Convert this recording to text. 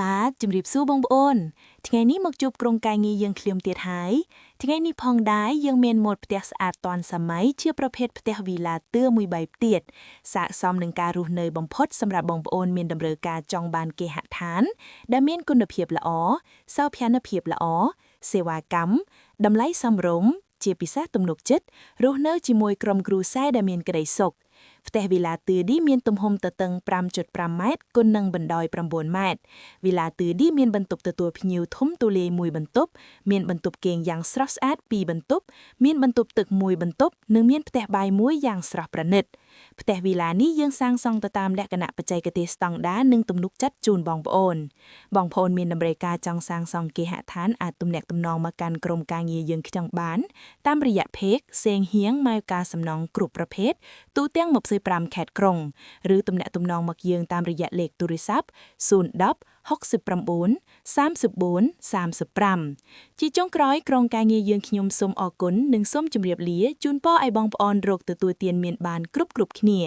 បាទជំរាបសួរបងប្អូនថ្ងៃនេះមកជួបក្រុមការងារយើងឃ្លាមទៀតហើយថ្ងៃនេះផងដែរយើងមានម៉ូដផ្ទះស្អាតទាន់សម័យជាប្រភេទផ្ទះវីឡាទឿមួយបែបទៀតស័ក្តិសមនឹងការរស់នៅបំផុតសម្រាប់បងប្អូនមានតម្រូវការចង់បានគេហដ្ឋានដែលមានគុណភាពល្អសោភ័ណភាពល្អសេវាកម្មតម្លៃសមរម្យជាពិសេសទំនុកចិត្តរស់នៅជាមួយក្រុមគ្រួសារដែលមានក្តីសុខផ្ទះវីឡាទឿឌីមានទំហំទទឹង 5.5 ម៉ែត្រគុណនឹងបណ្ដោយ 9 ម៉ែត្រវីឡាទឿឌីមានបន្ទប់ទទួលភ្ញៀវធំទូលាយមួយបន្ទប់មានបន្ទប់គេងយ៉ាងស្រស់ស្អាត2បន្ទប់មានបន្ទប់ទឹកមួយបន្ទប់និងមានផ្ទះបាយមួយយ៉ាងស្រស់ប្រណិតផ្ទះវីឡានេះយើងសាងសង់ទៅតាមលក្ខណៈបច្ចេកទេសស្តង់ដារនិងទំនុកចិត្តជូនបងប្អូនមានតម្រូវការចង់សាងសង់គេហដ្ឋានអាចទំនាក់ទំនងមកកាន់ក្រុមការងារយើងខ្ចង់បានតាមរយៈ Page សេងហៀងម៉ៅការសំណងគ្រប់ប្រភេទទូទាំង25ខេត្តក្រុងឬទំនាក់ទំនងមកយើងតាមរយៈលេខទូរស័ព្ទ010 69 34 35ជាចុងក្រោយក្រុមការងារយើងខ្ញុំសូមអរគុណនិងសូមជម្រាបលាជូនពរឲ្យបងប្អូនរកទទួលទានមានបានគ្រប់គ្នា